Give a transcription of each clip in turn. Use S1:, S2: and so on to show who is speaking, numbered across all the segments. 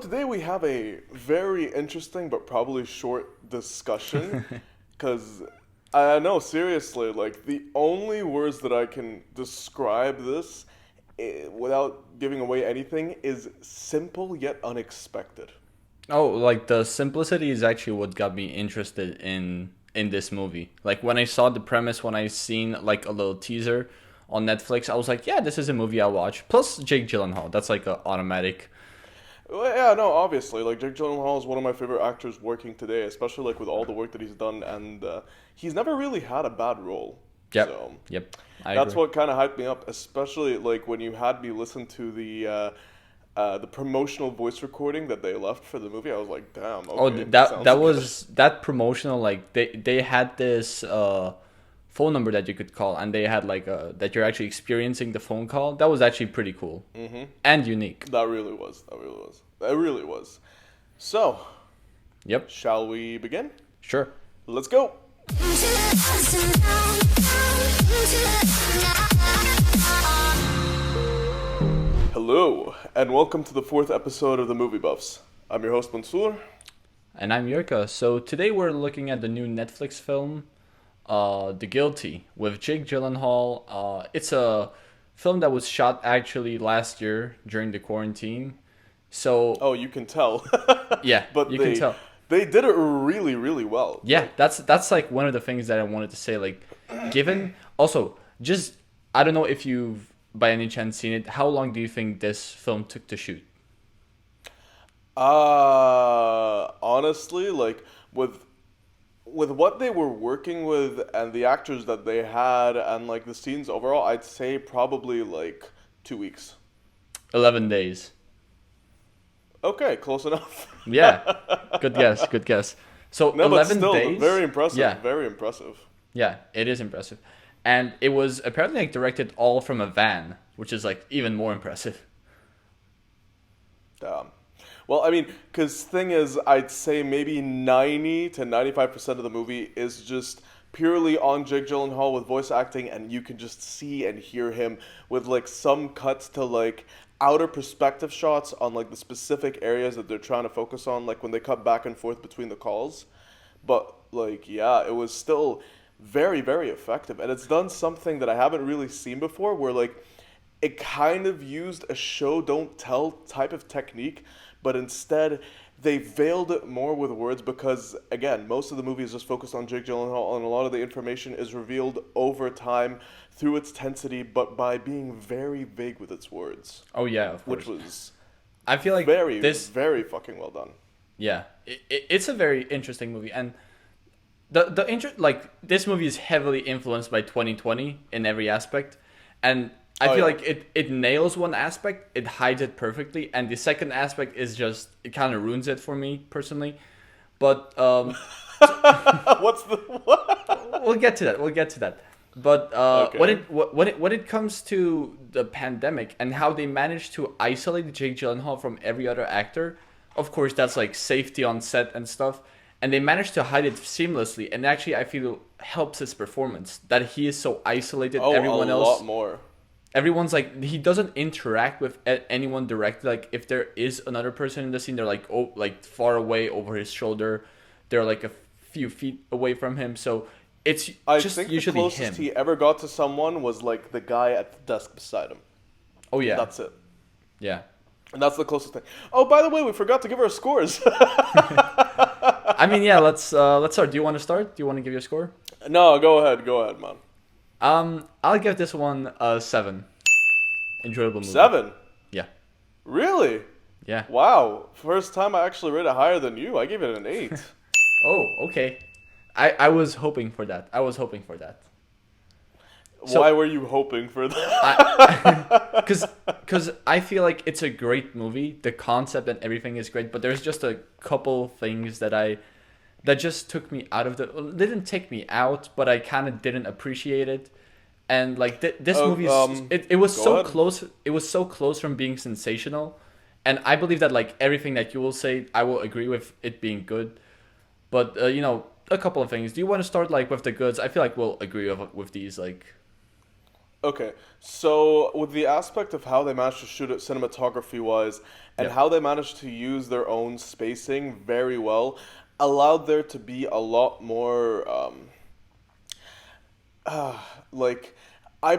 S1: Today we have a very interesting but probably short discussion because I know seriously, like the only words that I can describe this without giving away anything is simple yet unexpected.
S2: Oh, like the simplicity is actually what got me interested in this movie. Like when I saw the premise, when I seen like a little teaser on Netflix, I was like, yeah, this is a movie I'll watch. Plus Jake Gyllenhaal, that's like a automatic.
S1: Well, yeah, no, obviously, like Jake Gyllenhaal is one of my favorite actors working today, especially like with all the work that he's done, and he's never really had a bad role.
S2: Yep,
S1: So
S2: yep, I
S1: that's
S2: agree.
S1: what kind of hyped me up, especially like when you had me listen to the promotional voice recording that they left for the movie. I was like, damn,
S2: Oh,
S1: okay,
S2: that
S1: sounds
S2: that
S1: good.
S2: was that promotional. Like they had this phone number that you could call, and they had like that you're actually experiencing the phone call. That was actually pretty cool and unique.
S1: That really was. That really was. That really was. So,
S2: Yep,
S1: shall we begin?
S2: sure.
S1: Let's go. Hello, and welcome to the fourth episode of the Movie Buffs. I'm your host Mansoor.
S2: And I'm Yurka. So today we're looking at the new Netflix film, The Guilty, with Jake Gyllenhaal. It's a film that was shot actually last year during the quarantine. So
S1: Oh, you can tell,
S2: yeah,
S1: but
S2: you can tell.
S1: they did it really really well.
S2: Yeah, that's like one of the things that I wanted to say. Like, given also just I don't know if you've by any chance seen it. How long do you think this film took to shoot?
S1: Honestly, like with what they were working with and the actors that they had and like the scenes overall, I'd say probably like 2 weeks.
S2: 11 days.
S1: Okay, close enough.
S2: Yeah, good guess. Good guess. So
S1: No, but
S2: 11
S1: still, very
S2: days.
S1: impressive.
S2: Yeah,
S1: Very impressive.
S2: yeah, it is impressive. And it was apparently like directed all from a van, which is like even more impressive.
S1: Um, well, I mean, because thing is, I'd say maybe 90 to 95% of the movie is just purely on Jake Gyllenhaal with voice acting, and you can just see and hear him with like some cuts to like outer perspective shots on like the specific areas that they're trying to focus on, like when they cut back and forth between the calls. But like, yeah, it was still very, very effective, and it's done something that I haven't really seen before, where like it kind of used a show don't tell type of technique, but instead they veiled it more with words because again, most of the movie is just focused on Jake Gyllenhaal and a lot of the information is revealed over time through its tensity, but by being very vague with its words,
S2: Oh yeah, of
S1: which
S2: course.
S1: was
S2: I feel like
S1: very,
S2: this.
S1: very fucking well done.
S2: Yeah, it's a very interesting movie, and like this movie is heavily influenced by 2020 in every aspect, and I
S1: Oh
S2: feel
S1: yeah.
S2: like it nails one aspect, it hides it perfectly, and the second aspect is just it kind of ruins it for me personally. But
S1: What's the what?
S2: we'll get to that. We'll get to that. But
S1: Okay.
S2: when it comes to the pandemic and how they managed to isolate Jake Gyllenhaal from every other actor, of course that's like safety on set and stuff, and they managed to hide it seamlessly. And actually, I feel helps his performance that he is so isolated.
S1: Oh, a
S2: Everyone
S1: lot
S2: else,
S1: more.
S2: everyone's like he doesn't interact with anyone directly. Like if there is another person in the scene, they're like like far away over his shoulder. They're like a few feet away from him. So it's
S1: I
S2: just
S1: think the
S2: usually
S1: closest
S2: him.
S1: he ever got to someone was like the guy at the desk beside him.
S2: Oh yeah,
S1: That's it.
S2: yeah.
S1: And that's the closest thing. Oh, by the way, we forgot to give our scores.
S2: I mean, yeah. Let's start. Do you want to start? Do you want to give your score?
S1: No, go ahead, man.
S2: I'll give this one a 7. Enjoyable movie.
S1: 7.
S2: Yeah,
S1: Really?
S2: yeah.
S1: Wow. First time I actually rate it higher than you. I gave it an 8.
S2: Oh, okay. I was hoping for that. I was hoping for that.
S1: Why
S2: So
S1: were you hoping for
S2: I,
S1: that?
S2: cause I feel like it's a great movie. The concept and everything is great, but there's just a couple things that just took me out of the didn't take me out, but I kind of didn't appreciate it. And like this
S1: Oh,
S2: movie is it was
S1: go
S2: so
S1: ahead.
S2: close. It was so close from being sensational, and I believe that like everything that you will say, I will agree with it being good. But a couple of things. Do you want to start like with the goods? I feel like we'll agree with these. Like
S1: Okay, so with the aspect of how they managed to shoot it cinematography wise, and
S2: Yeah.
S1: how they managed to use their own spacing very well, allowed there to be a lot more like I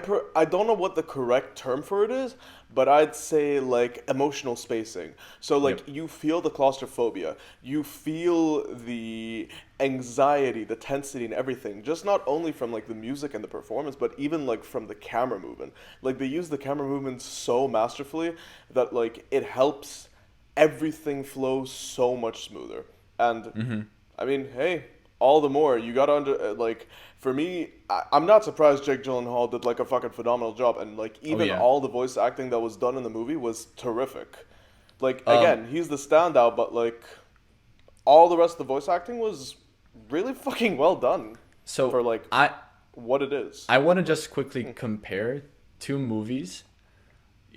S1: don't know what the correct term for it is, but I'd say like emotional spacing. So
S2: Yep.
S1: like you feel the claustrophobia, you feel the anxiety, the tensity and everything. Just not only from like the music and the performance, but even like from the camera movement. Like they use the camera movement so masterfully that like it helps everything flow so much smoother. And I mean, hey, all the more you got to like for me, I'm not surprised Jake Gyllenhaal did like a fucking phenomenal job, and like
S2: Oh
S1: even
S2: yeah.
S1: all the voice acting that was done in the movie was terrific. Like
S2: Um.
S1: again, he's the standout, but like all the rest of the voice acting was really fucking well done for
S2: So
S1: like
S2: I
S1: what it is.
S2: I want to just quickly compare two movies.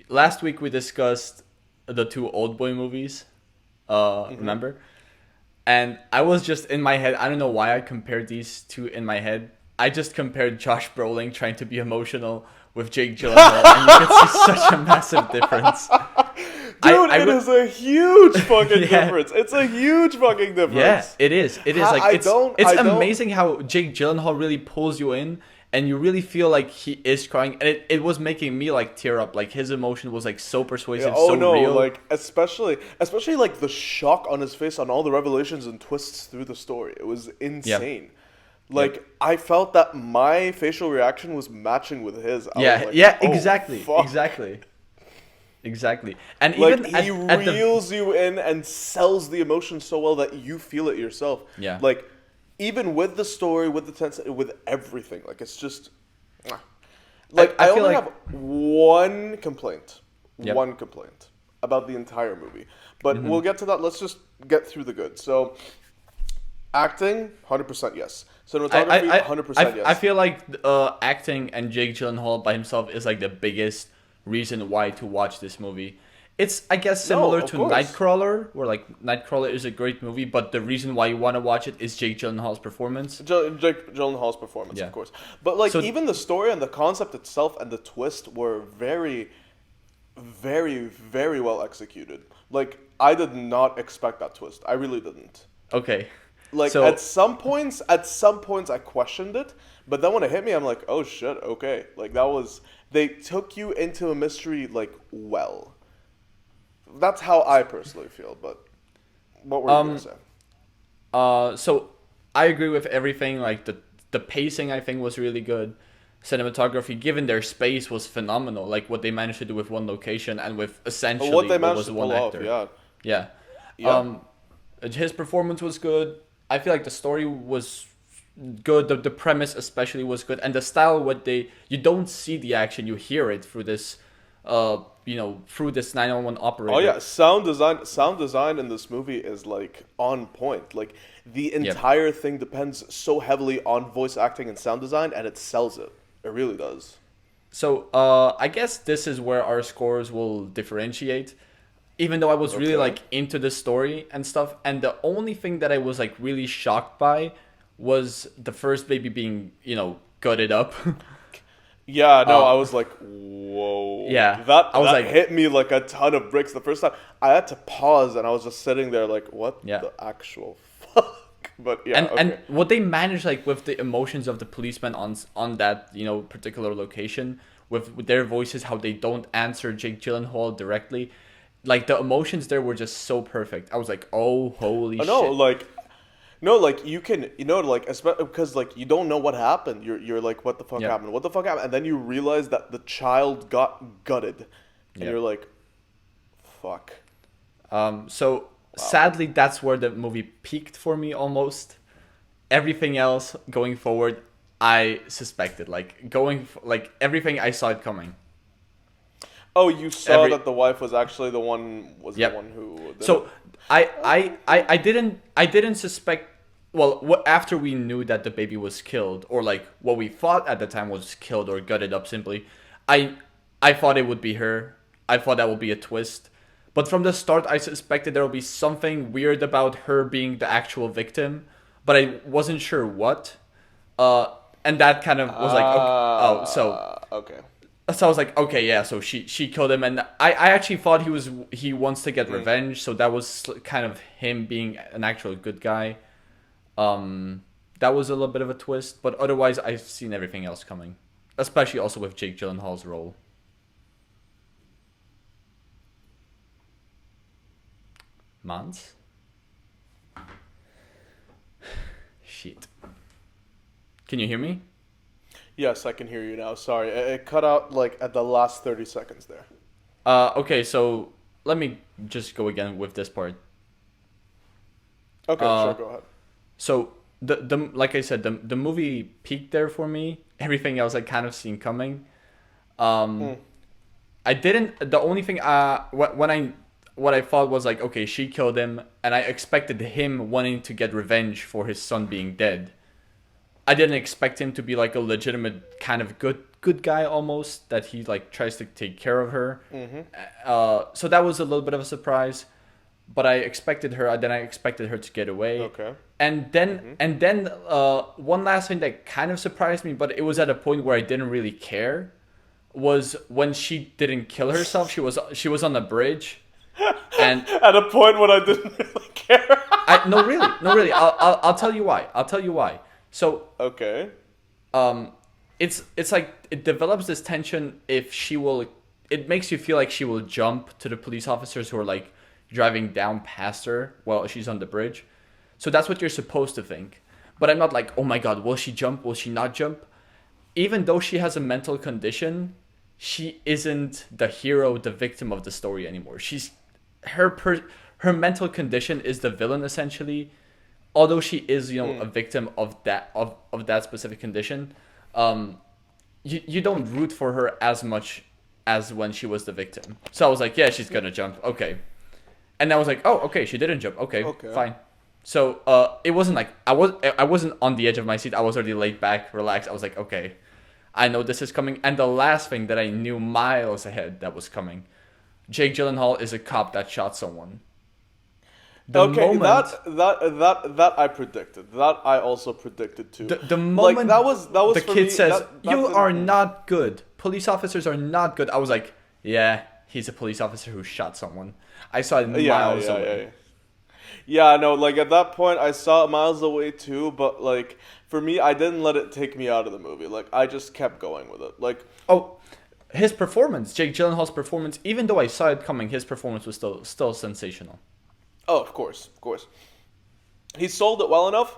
S2: Last week we discussed the two Old Boy movies. Remember? And I was just in my head. I don't know why I compared these two in my head. I just compared Josh Brolin trying to be emotional with Jake Gyllenhaal, and you can see such a massive difference.
S1: Dude,
S2: I
S1: it
S2: re-
S1: is a huge fucking
S2: Yeah.
S1: difference. It's a huge fucking difference.
S2: Yeah, it is. It is like
S1: I
S2: it's
S1: don't-
S2: it's
S1: I don't-
S2: amazing how Jake Gyllenhaal really pulls you in, and you really feel like he is crying, and it was making me like tear up. Like his emotion was like so persuasive,
S1: Yeah, oh
S2: so
S1: no,
S2: real.
S1: like especially like the shock on his face on all the revelations and twists through the story. It was insane. Like I felt that my facial reaction was matching with his. I
S2: Yeah,
S1: was like,
S2: yeah,
S1: "Oh,
S2: exactly,
S1: fuck."
S2: exactly. And
S1: Like
S2: even
S1: he
S2: at the
S1: reels you in and sells the emotion so well that you feel it yourself.
S2: Yeah.
S1: Like even with the story, with the tense, with everything, like it's just. Mwah. Like
S2: I
S1: I,
S2: feel
S1: only
S2: like-
S1: have one complaint,
S2: Yep.
S1: one complaint about the entire movie, but
S2: Mm-hmm.
S1: we'll get to that. Let's just get through the good. So, acting, 100% yes. Cinematography, 100% yes.
S2: I feel like acting and Jake Gyllenhaal by himself is like the biggest reason why to watch this movie. It's I guess similar
S1: of
S2: to
S1: course.
S2: Nightcrawler, where like Nightcrawler is a great movie, but the reason why you want to watch it is Jake Gyllenhaal's performance.
S1: Jake Gyllenhaal's performance,
S2: Yeah.
S1: of course. But like
S2: So-
S1: even the story and the concept itself and the twist were very, very, very well executed. Like I did not expect that twist. I really didn't.
S2: Okay,
S1: Like
S2: so
S1: at some points, I questioned it, but then when it hit me, I'm like, oh shit, okay. Like that was they took you into a mystery like well. That's how I personally feel. But what were you gonna say?
S2: So I agree with everything. Like the pacing, I think was really good. Cinematography, given their space, was phenomenal. Like what they managed to do with one location and with essentially
S1: What they
S2: what
S1: managed
S2: was
S1: to
S2: one
S1: pull off,
S2: actor.
S1: yeah.
S2: Yeah.
S1: Yeah.
S2: His performance was good. I feel like the story was good. The premise especially was good, and the style. What they you don't see the action, you hear it through this, through this 911 operator.
S1: Oh yeah, sound design in this movie is like on point. Like the entire thing depends so heavily on voice acting and sound design, and it sells it. It really does.
S2: So I guess this is where our scores will differentiate. Even though I was really
S1: Okay.
S2: like into the story and stuff, and the only thing that I was like really shocked by was the first baby being gutted up.
S1: Yeah, no, I was like, whoa.
S2: Yeah,
S1: That
S2: I was
S1: that
S2: like-
S1: hit me like a ton of bricks the first time. I had to pause and I was just sitting there like, what
S2: Yeah.
S1: the actual fuck? But yeah,
S2: and
S1: okay.
S2: and what they managed like with the emotions of the policemen on that particular location with their voices, how they don't answer Jake Gyllenhaal directly, like the emotions there were just so perfect. I was like, oh holy
S1: Oh, no,
S2: shit.
S1: like, no, like you can, like, because like you don't know what happened. You're like, what the fuck
S2: Yeah.
S1: happened? What the fuck happened? And then you realize that the child got gutted, and
S2: Yeah.
S1: you're like, fuck.
S2: So sadly, that's where the movie peaked for me almost. Everything else going forward, I suspected. Like everything, I saw it coming.
S1: Oh, you saw
S2: Every-
S1: that the wife was actually the one
S2: Yep.
S1: the one who. Did
S2: So
S1: it.
S2: I didn't suspect. Well, after we knew that the baby was killed, or like what we thought at the time was killed or gutted up simply, I thought it would be her. I thought that would be a twist. But from the start, I suspected there would be something weird about her being the actual victim, but I wasn't sure what. And that kind of was like, okay,
S1: Okay.
S2: So I was like, okay, yeah. So she killed him, and I actually thought he wants to get
S1: Mm.
S2: revenge. So that was kind of him being an actual good guy. Um, that was a little bit of a twist, but otherwise I've seen everything else coming, especially also with Jake Gyllenhaal's role. Mans? Shit. Can you hear me?
S1: Yes, I can hear you now. Sorry, it cut out like at the last 30 seconds there.
S2: Okay, so let me just go again with this part.
S1: Okay,
S2: Uh,
S1: sure, go ahead.
S2: so the like I said, the movie peaked there for me. Everything else I kind of seen coming. Um,
S1: Mm.
S2: I didn't. The only thing when I what I thought was like, okay, she killed him, and I expected him wanting to get revenge for his son being dead. I didn't expect him to be like a legitimate kind of good guy almost that he like tries to take care of her.
S1: Mm-hmm.
S2: So that was a little bit of a surprise, but I expected her. Then I expected her to get away,
S1: Okay. Mm-hmm.
S2: and then one last thing that kind of surprised me, but it was at a point where I didn't really care, was when she didn't kill herself. She was on the bridge, and
S1: At a point when I didn't really care.
S2: I no really no really. I'll tell you why. I'll tell you why. So
S1: Okay.
S2: um it's like it develops this tension if she will, it makes you feel like she will jump to the police officers who are like driving down past her while she's on the bridge. So that's what you're supposed to think, but I'm not like, oh my god, will she jump, will she not jump? Even though she has a mental condition, she isn't the hero, the victim of the story anymore. She's her mental condition is the villain essentially, although she is, a victim of that specific condition. um you don't root for her as much as when she was the victim. So I was like, yeah, she's gonna jump, okay. And I was like, oh, okay, she didn't jump, okay,
S1: Okay.
S2: fine. So it wasn't like I wasn't on the edge of my seat. I was already laid back, relaxed. I was like, okay, I know this is coming. And the last thing that I knew miles ahead that was coming, Jake Gyllenhaal is a cop that shot someone. The
S1: Okay,
S2: moment
S1: that I predicted. That I also predicted too.
S2: the
S1: Like
S2: moment
S1: that was
S2: the
S1: for
S2: kid
S1: me,
S2: says,
S1: that
S2: you
S1: didn't-
S2: are not good, police officers are not good, I was like, yeah, he's a police officer who shot someone. I saw it
S1: Yeah,
S2: miles
S1: yeah,
S2: away.
S1: yeah. Yeah, no, like at that point I saw it miles away too, but like for me I didn't let it take me out of the movie. Like I just kept going with it. Like
S2: Oh, his performance, Jake Gyllenhaal's performance, even though I saw it coming, his performance was still sensational.
S1: oh, of course, of course. He sold it well enough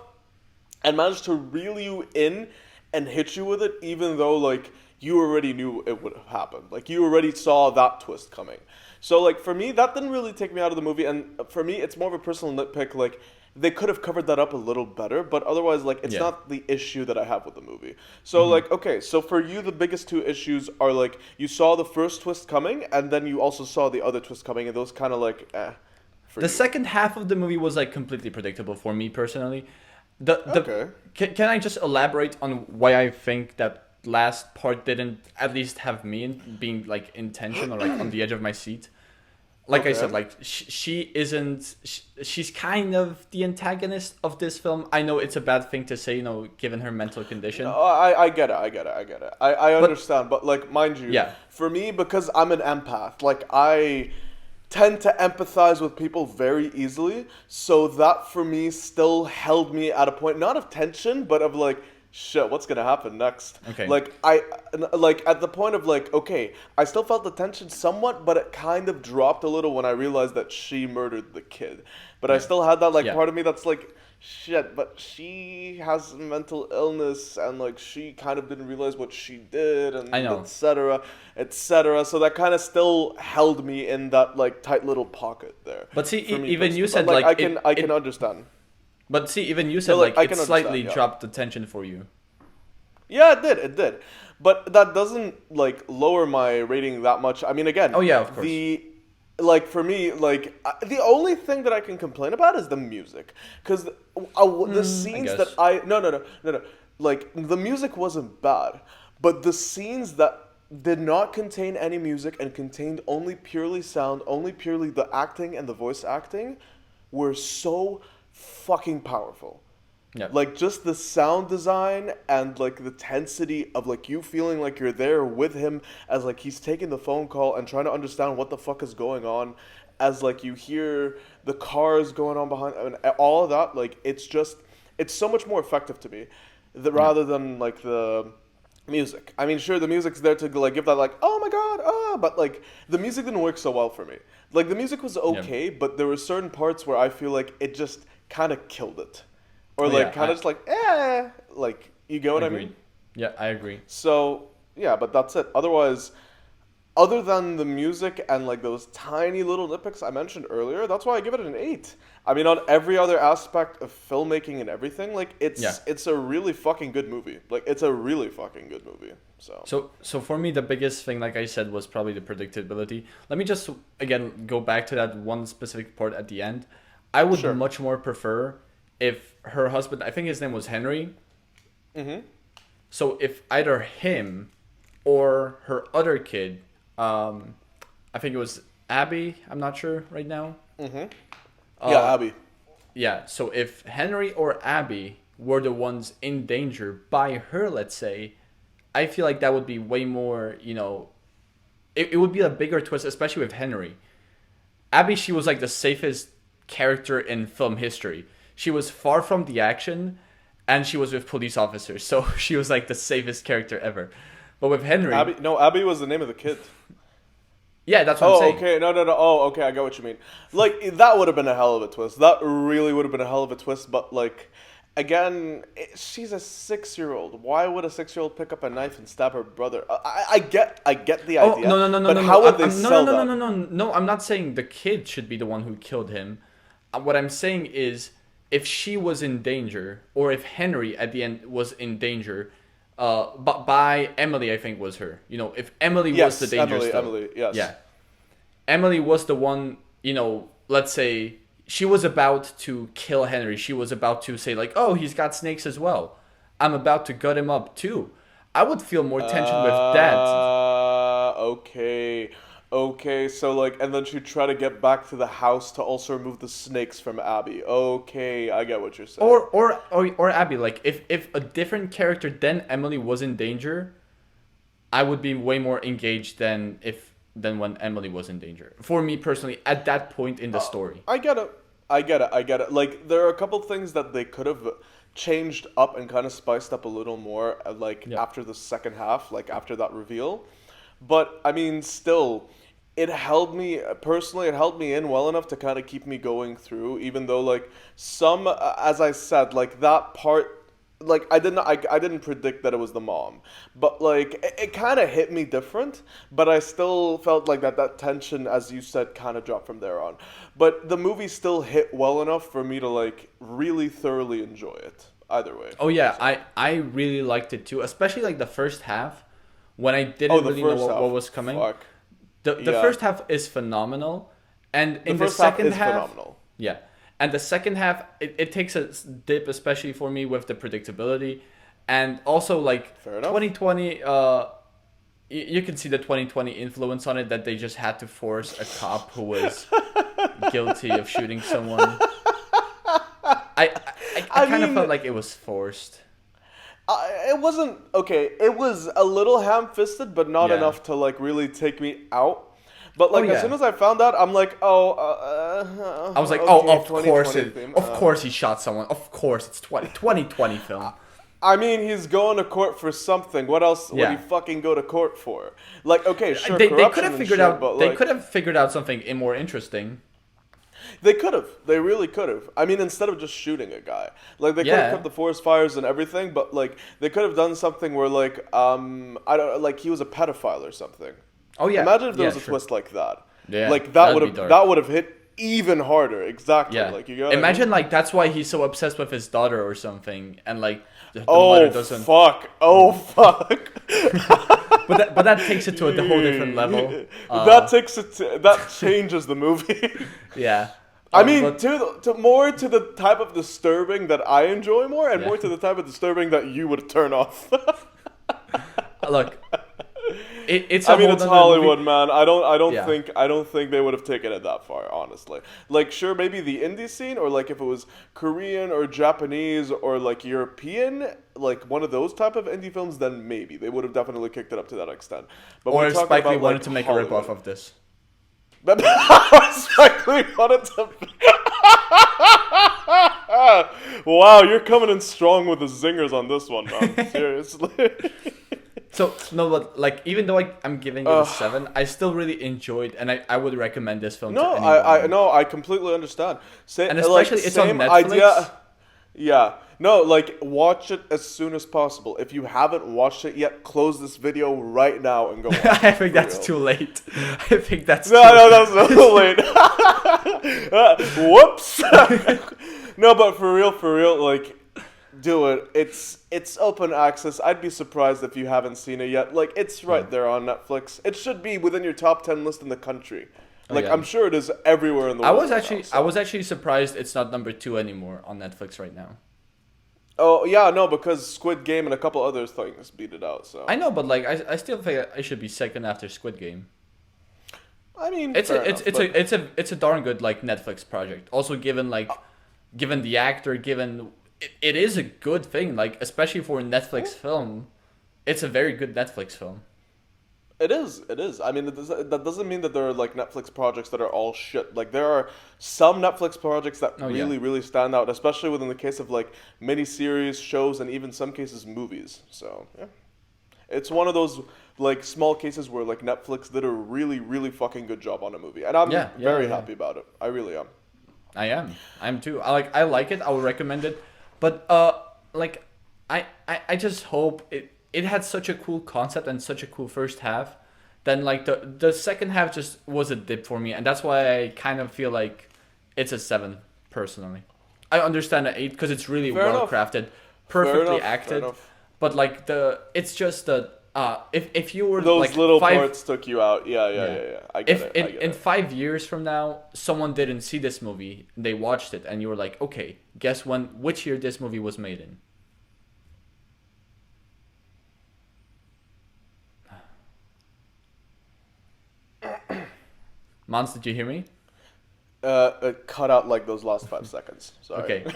S1: and managed to reel you in and hit you with it, even though like you already knew it would have happened. Like you already saw that twist coming. So like for me, that didn't really take me out of the movie, and for me, it's more of a personal nitpick. Like they could have covered that up a little better, but otherwise, like it's
S2: Yeah.
S1: not the issue that I have with the movie. So like okay, so for you, the biggest two issues are like you saw the first twist coming, and then you also saw the other twist coming, and those kind of like for
S2: The
S1: you.
S2: second half of the movie was like completely predictable for me personally. The
S1: Okay.
S2: can I just elaborate on why I think that last part didn't at least have me being like in tension or like on the edge of my seat? Like I
S1: Okay.
S2: said, like she isn't. She's kind of the antagonist of this film. I know it's a bad thing to say, given her mental condition.
S1: No, I get it, I get it, I get it. I
S2: But
S1: understand, but like, mind you,
S2: yeah,
S1: for me, because I'm an empath, like, I tend to empathize with people very easily, so that for me still held me at a point, not of tension, but of like, shit, what's gonna happen next?
S2: Okay.
S1: Like, at the point of like, okay, I still felt the tension somewhat, but it kind of dropped a little when I realized that she murdered the kid. But I
S2: yeah,
S1: still had that, like,
S2: yeah.
S1: part of me that's like, shit, but she has mental illness and like she kind of didn't realize what she did and
S2: I know.
S1: etc etc, so that kind of still held me in that like tight little pocket there
S2: But see,
S1: for me
S2: even you
S1: personally.
S2: said
S1: But, like,
S2: like
S1: I can understand.
S2: But see, even you said
S1: No, like,
S2: like
S1: I
S2: it
S1: can
S2: slightly
S1: understand, yeah.
S2: dropped the tension for you.
S1: Yeah, it did, but that doesn't like lower my rating that much. I mean, again,
S2: Oh yeah, of course.
S1: the like for me, like the only thing that I can complain about is the music, because the scenes that
S2: guess.
S1: I no, like the music wasn't bad, but the scenes that did not contain any music and contained only purely sound, only purely the acting and the voice acting, were so fucking powerful.
S2: Yeah.
S1: Like just the sound design and like the tensity of like you feeling like you're there with him as like he's taking the phone call and trying to understand what the fuck is going on, as like you hear the cars going on behind and all of that. Like it's so much more effective to me, rather than like the music. I mean, sure, the music's there to like give that like, oh my god, but like the music didn't work so well for me. Like the music was okay, but there were certain parts where I feel like it just kind of killed it, or like kind of just like like you get what I mean?
S2: Yeah, I agree.
S1: So yeah, but that's it. Otherwise, other than the music and like those tiny little nitpicks I mentioned earlier, that's why I give it an 8. I mean, on every other aspect of filmmaking and everything, like it's a really fucking good movie. Like it's a really fucking good movie.
S2: So for me, the biggest thing, like I said, was probably the predictability. Let me just again go back to that one specific part at the end. I would much more prefer if her husband, I think his name was Henry.
S1: Mm-hmm.
S2: So if either him or her other kid, I think it was Abby. I'm not sure right now.
S1: Mm-hmm. Yeah, Abby.
S2: Yeah. So if Henry or Abby were the ones in danger by her, let's say, I feel like that would be way more. It would be a bigger twist, especially with Henry. Abby, she was like the safest character in film history. She was far from the action, and she was with police officers, so she was like the safest character ever. But with Henry,
S1: Abby was the name of the kid.
S2: Yeah, that's what I'm saying.
S1: Okay, no. Oh, okay, I get what you mean. Like that would have been a hell of a twist. That really would have been a hell of a twist. But like, again, she's a 6-year-old. Why would a 6-year-old pick up a knife and stab her brother? I get the idea.
S2: No.
S1: But how would they sell that?
S2: No. I'm not saying the kid should be the one who killed him. What I'm saying is, if she was in danger, or if Henry at the end was in danger, but by Emily, I think was her. If Emily was the danger still.
S1: Emily, yes.
S2: Yeah. Emily was the one, let's say she was about to kill Henry. She was about to say like, oh, he's got snakes as well. I'm about to gut him up too. I would feel more tension with that.
S1: Okay, so like, and then she'd try to get back to the house to also remove the snakes from Abby. Okay, I get what you're saying.
S2: Or Abby, like if a different character than Emily was in danger, I would be way more engaged than when Emily was in danger. For me personally, at that point in the story.
S1: I get it. Like there are a couple things that they could have changed up and kind of spiced up a little more, after the second half, like after that reveal. But I mean, still, it held me in well enough to kind of keep me going through, even though like some, as I said, like that part, like I didn't predict that it was the mom, but like it kind of hit me different, but I still felt like that tension, as you said, kind of dropped from there on. But the movie still hit well enough for me to like really thoroughly enjoy it either way.
S2: Oh yeah, I really liked it too, especially like the first half when I didn't really know what was coming.
S1: Fuck.
S2: The first half is phenomenal, and in the second half,
S1: phenomenal.
S2: Yeah. And the second half, it takes a dip, especially for me, with the predictability. And also, like, 2020, you can see the 2020 influence on it, that they just had to force a cop who was guilty of shooting someone. I kind of felt like it was forced.
S1: It wasn't, okay, it was a little ham-fisted, but not enough to, like, really take me out. But like as soon as I found out, I'm like, I
S2: was like, of course he shot someone. Of course, it's 2020 film.
S1: I mean, he's going to court for something. What else would he fucking go to court for? Like, okay, sure,
S2: they could have figured out. But they could have figured out something more interesting.
S1: They could have. They really could have. I mean, instead of just shooting a guy, like they could have kept the forest fires and everything, but like they could have done something where like I don't like he was a pedophile or something.
S2: Oh yeah.
S1: Imagine if there was a twist like that.
S2: Yeah.
S1: Like that would have hit even harder. Exactly.
S2: Yeah.
S1: Like you got.
S2: Imagine like that's why he's so obsessed with his daughter or something, and like the mother doesn't.
S1: Fuck.
S2: But that takes it to a whole different level.
S1: That changes the movie.
S2: Yeah.
S1: I mean, to more to the type of disturbing that I enjoy more, and more to the type of disturbing that you would turn off.
S2: Look, it's
S1: I
S2: a
S1: mean,
S2: whole
S1: it's
S2: nother
S1: Hollywood,
S2: movie.
S1: man.
S2: Yeah.
S1: I don't think they would have taken it that far, honestly. Like, sure, maybe the indie scene, or like if it was Korean or Japanese or like European, like one of those type of indie films, then maybe they would have definitely kicked it up to that extent. But
S2: Or
S1: we're
S2: if
S1: talking
S2: Spike Lee
S1: about
S2: wanted
S1: like
S2: to make a
S1: Hollywood.
S2: ripoff of this.
S1: But Spike Lee wanted to. Wow, you're coming in strong with the zingers on this one, man. Seriously.
S2: So no, but like even though I'm giving it a 7, I still really enjoyed, and I would recommend this film to
S1: No,
S2: anyone.
S1: I no, I completely understand.
S2: And especially it's on
S1: same
S2: Netflix.
S1: idea. Yeah. No, like watch it as soon as possible. If you haven't watched it yet, close this video right now and go watch it.
S2: I think
S1: for
S2: that's
S1: real.
S2: too late. I think that's
S1: No,
S2: too
S1: no, that's so late. Whoops. No, but for real, like, do it. It's open access. I'd be surprised if you haven't seen it yet. Like, it's right there on Netflix. It should be within your top 10 list in the country. Like,
S2: yeah.
S1: I'm sure it is everywhere in the
S2: I
S1: world.
S2: was
S1: right
S2: actually
S1: now, so.
S2: I was actually surprised it's not number 2 anymore on Netflix right now.
S1: Oh yeah, no, because Squid Game and a couple other things beat it out. So
S2: I know, but like I still think it should be second after Squid Game.
S1: I mean,
S2: It's
S1: fair
S2: a, it's
S1: enough,
S2: it's
S1: but-
S2: a it's a it's a darn good like Netflix project. Also given like given the actor, given it is a good thing, like especially for a Netflix film. It's a very good Netflix film.
S1: It is. It is. I mean, that doesn't mean that there are like Netflix projects that are all shit. Like there are some Netflix projects that
S2: Oh, yeah.
S1: really stand out, especially within the case of like miniseries, shows, and even some cases movies. So yeah, it's one of those like small cases where like Netflix did a really fucking good job on a movie, and I'm
S2: Yeah,
S1: very
S2: yeah.
S1: happy about it. I really am.
S2: I'm too. I like it. I would recommend it. But like I just hope it had such a cool concept and such a cool first half. Then like the second half just was a dip for me, and that's why I kind of feel like it's a 7 personally. I understand an 8 because it's really
S1: Fair
S2: well
S1: enough.
S2: crafted,
S1: Fair
S2: perfectly
S1: enough, fair
S2: acted.
S1: enough.
S2: But like it's just the if you were
S1: Those
S2: like
S1: little
S2: 5
S1: parts took you out. Yeah. I get
S2: if
S1: it.
S2: in,
S1: I get
S2: in
S1: it.
S2: 5 years from now someone didn't see this movie, they watched it and you were like, okay, guess which year this movie was made in? Mons, did you hear me?
S1: Cut out like those last 5 seconds. Sorry.
S2: Okay.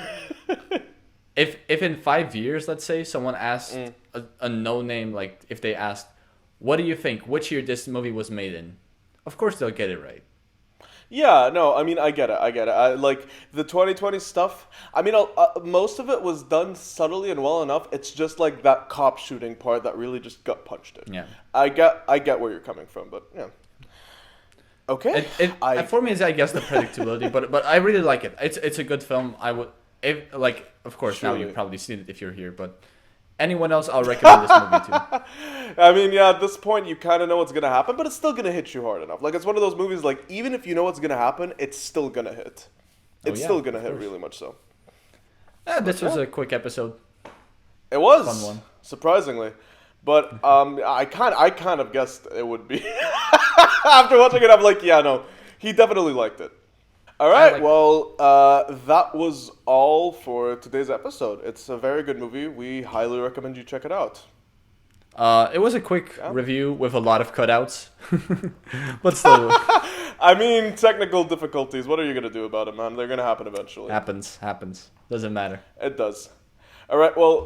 S2: If in 5 years, let's say, someone asked a no name, like if they asked, what do you think, which year this movie was made in? Of course they'll get it right.
S1: Yeah, no, I mean, I get it. I like the 2020 stuff. I mean, most of it was done subtly and well enough. It's just like that cop shooting part that really just gut punched it.
S2: Yeah.
S1: I get where you're coming from, but yeah. Okay.
S2: For me, it's I guess the predictability, but I really like it. It's a good film. I would, if like, of course, now
S1: Surely.
S2: you've probably seen it if you're here, but anyone else, I'll recommend this movie to.
S1: I mean, yeah, at this point, you kind of know what's gonna happen, but it's still gonna hit you hard enough. Like, it's one of those movies. Like, even if you know what's gonna happen, it's still gonna hit. It's
S2: yeah,
S1: still gonna
S2: of
S1: hit
S2: course.
S1: really much so.
S2: This was a quick episode.
S1: It was
S2: Fun one.
S1: surprisingly, but I kind of guessed it would be. After watching it, I'm like, yeah, no, he definitely liked it. All right,
S2: like-
S1: well, that was all for today's episode. It's a very good movie. We highly recommend you check it out.
S2: It was a quick review with a lot of cutouts, but still
S1: I mean, technical difficulties. What are you gonna do about it, man? They're gonna happen eventually.
S2: happens. Doesn't matter.
S1: It does. All right, well,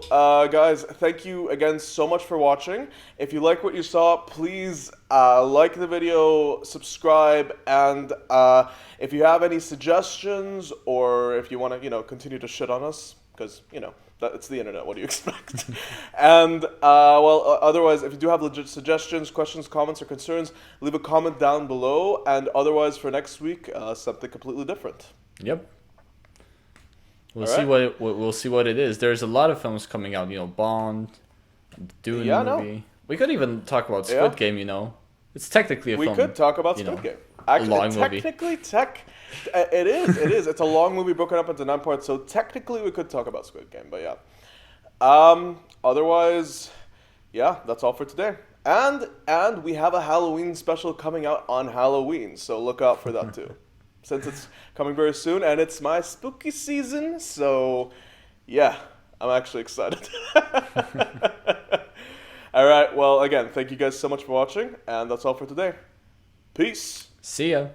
S1: guys, thank you again so much for watching. If you like what you saw, please like the video, subscribe, and if you have any suggestions or if you want to, continue to shit on us, because, it's the internet. What do you expect? And, otherwise, if you do have legit suggestions, questions, comments, or concerns, leave a comment down below. And otherwise, for next week, something completely different.
S2: Yep. We'll
S1: All
S2: see
S1: right.
S2: we'll see what it is. There's a lot of films coming out. Bond, Dune
S1: Yeah, I know.
S2: movie. We could even talk about
S1: Yeah.
S2: Squid Game. It's technically a
S1: We
S2: film.
S1: could talk about
S2: you
S1: Squid
S2: know,
S1: Game.
S2: a
S1: Actually,
S2: long movie.
S1: technically, it is. It is. It's a long movie broken up into 9 parts, so technically we could talk about Squid Game. But yeah. Otherwise, yeah, that's all for today. And we have a Halloween special coming out on Halloween, so look out for that too. Since it's coming very soon, and it's my spooky season, so yeah, I'm actually excited. All right. Well, again, thank you guys so much for watching, and that's all for today. Peace.
S2: See ya.